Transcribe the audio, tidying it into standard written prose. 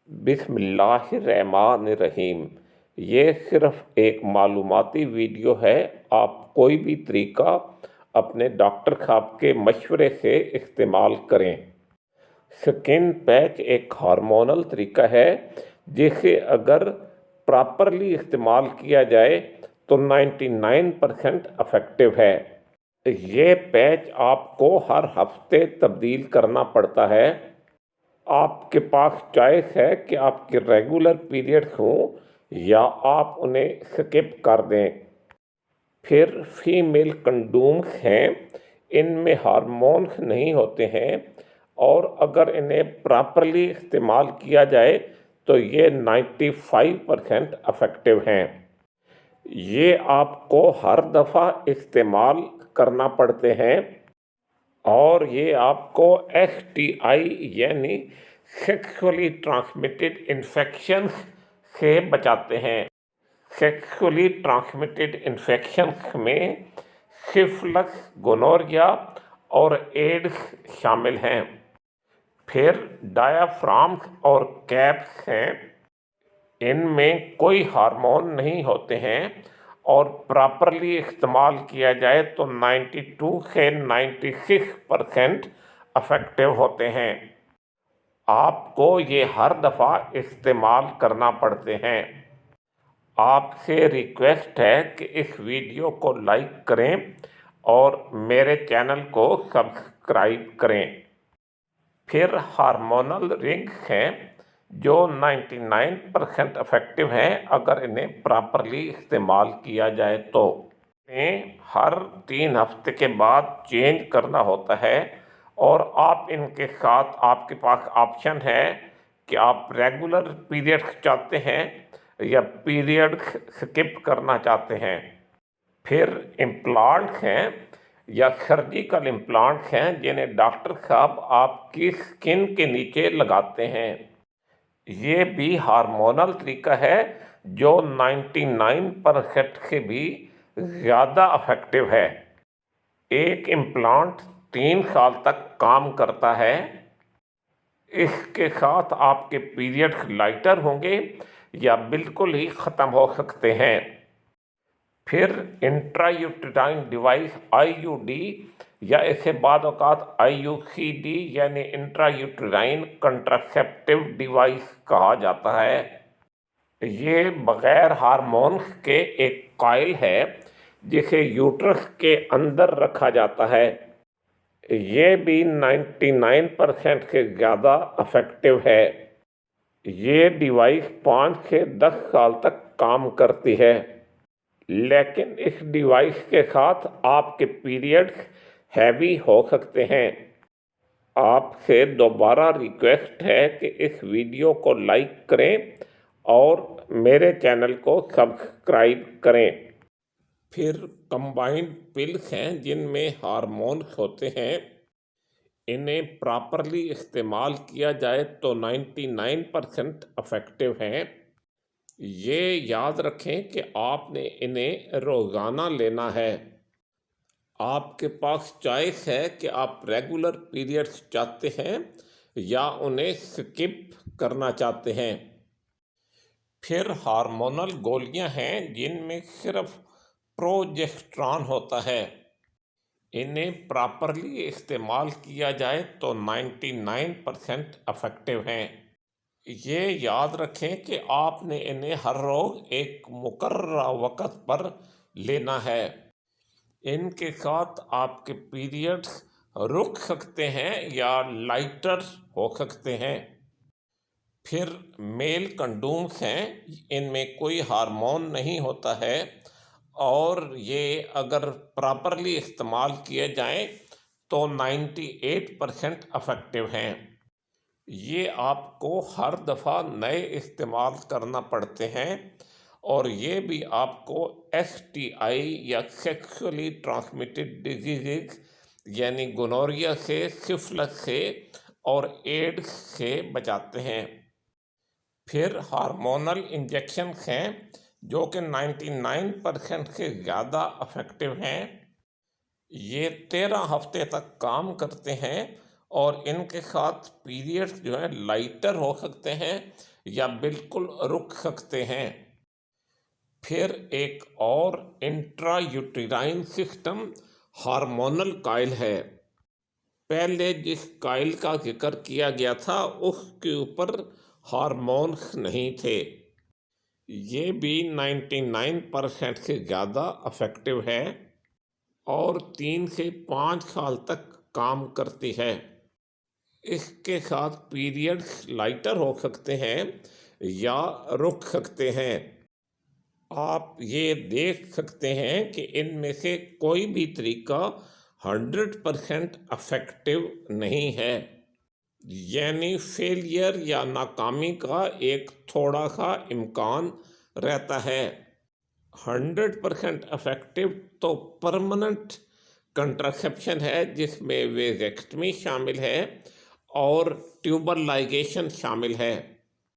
بسم اللہ الرحمن الرحیم۔ یہ صرف ایک معلوماتی ویڈیو ہے۔ آپ کوئی بھی طریقہ اپنے ڈاکٹر صاحب کے مشورے سے استعمال کریں۔ سکن پیچ ایک ہارمونل طریقہ ہے جسے اگر پراپرلی استعمال کیا جائے تو 99% افیکٹو ہے۔ یہ پیچ آپ کو ہر ہفتے تبدیل کرنا پڑتا ہے۔ آپ کے پاس چوائس ہے کہ آپ کے ریگولر پیریڈز ہوں یا آپ انہیں سکپ کر دیں۔ پھر فیمیل کنڈومز ہیں، ان میں ہارمونز نہیں ہوتے ہیں اور اگر انہیں پراپرلی استعمال کیا جائے تو یہ 95% افیکٹو ہیں۔ یہ آپ کو ہر دفعہ استعمال کرنا پڑتے ہیں اور یہ آپ کو STI یعنی سیکسولی ٹرانسمیٹڈ انفیکشن سے بچاتے ہیں۔ سیکسولی ٹرانسمیٹڈ انفیکشنز میں سفلس، گونوریا اور ایڈز شامل ہیں۔ پھر ڈایافرامز اور کیپس ہیں، ان میں کوئی ہارمون نہیں ہوتے ہیں اور پراپرلی استعمال کیا جائے تو 92 سے 96% افیکٹو ہوتے ہیں۔ آپ کو یہ ہر دفعہ استعمال کرنا پڑتے ہیں۔ آپ سے ریکویسٹ ہے کہ اس ویڈیو کو لائک کریں اور میرے چینل کو سبسکرائب کریں۔ پھر ہارمونل رنگز ہیں جو 99% افیکٹو ہیں اگر انہیں پراپرلی استعمال کیا جائے تو۔ انہیں ہر 3 ہفتے کے بعد چینج کرنا ہوتا ہے اور آپ ان کے ساتھ آپ کے پاس آپشن ہے کہ آپ ریگولر پیریڈز چاہتے ہیں یا پیریڈز سکپ کرنا چاہتے ہیں۔ پھر امپلانٹس ہیں یا سرجیکل امپلانٹس ہیں جنہیں ڈاکٹر صاحب آپ کی سکن کے نیچے لگاتے ہیں۔ یہ بھی ہارمونل طریقہ ہے جو 99% سے بھی زیادہ افیکٹو ہے۔ ایک امپلانٹ 3 سال تک کام کرتا ہے۔ اس کے ساتھ آپ کے پیریڈز لائٹر ہوں گے یا بالکل ہی ختم ہو سکتے ہیں۔ پھر انٹرایوٹرائن ڈیوائس IUD یا اسے بعض اوقات IUCD یعنی انٹرایوٹرائن کنٹراسیپٹیو ڈیوائس کہا جاتا ہے۔ یہ بغیر ہارمونز کے ایک کائل ہے جسے یوٹرس کے اندر رکھا جاتا ہے۔ یہ بھی 99% سے زیادہ افیکٹو ہے۔ یہ ڈیوائس 5 سے 10 سال تک کام کرتی ہے، لیکن اس ڈیوائس کے ساتھ آپ کے پیریڈز ہیوی ہو سکتے ہیں۔ آپ سے دوبارہ ریکویسٹ ہے کہ اس ویڈیو کو لائک کریں اور میرے چینل کو سبسکرائب کریں۔ پھر کمبائنڈ پلز ہیں جن میں ہارمونز ہوتے ہیں، انہیں پراپرلی استعمال کیا جائے تو 99% افیکٹو ہیں۔ یہ یاد رکھیں کہ آپ نے انہیں روزانہ لینا ہے۔ آپ کے پاس چوائس ہے کہ آپ ریگولر پیریڈز چاہتے ہیں یا انہیں سکپ کرنا چاہتے ہیں۔ پھر ہارمونل گولیاں ہیں جن میں صرف پروجسٹران ہوتا ہے، انہیں پراپرلی استعمال کیا جائے تو 99% افیکٹو ہیں۔ یہ یاد رکھیں کہ آپ نے انہیں ہر روز ایک مقررہ وقت پر لینا ہے۔ ان کے ساتھ آپ کے پیریڈز رک سکتے ہیں یا لائٹر ہو سکتے ہیں۔ پھر میل کنڈومز ہیں، ان میں کوئی ہارمون نہیں ہوتا ہے اور یہ اگر پراپرلی استعمال کیے جائیں تو 98% افیکٹو ہیں۔ یہ آپ کو ہر دفعہ نئے استعمال کرنا پڑتے ہیں اور یہ بھی آپ کو STI یا سیکسولی ٹرانسمیٹڈ ڈیزیزز یعنی گونوریا سے، سفلس سے اور ایڈز سے بچاتے ہیں۔ پھر ہارمونل انجیکشنز ہیں جو کہ 99% سے زیادہ افیکٹو ہیں۔ یہ 13 ہفتے تک کام کرتے ہیں اور ان کے ساتھ پیریڈز جو ہیں لائٹر ہو سکتے ہیں یا بالکل رک سکتے ہیں۔ پھر ایک اور انٹرا یوٹرائن سسٹم ہارمونل کائل ہے۔ پہلے جس کائل کا ذکر کیا گیا تھا اس کے اوپر ہارمونز نہیں تھے۔ یہ بھی 99% سے زیادہ افیکٹو ہے اور 3 سے 5 سال تک کام کرتی ہے۔ اس کے ساتھ پیریڈز لائٹر ہو سکتے ہیں یا رک سکتے ہیں۔ آپ یہ دیکھ سکتے ہیں کہ ان میں سے کوئی بھی طریقہ 100% افیکٹو نہیں ہے، یعنی فیلئر یا ناکامی کا ایک تھوڑا سا امکان رہتا ہے۔ 100% افیکٹو تو پرماننٹ کنٹراسیپشن ہے، جس میں ویزیکٹمی شامل ہے اور ٹیوبر لائگیشن شامل ہے۔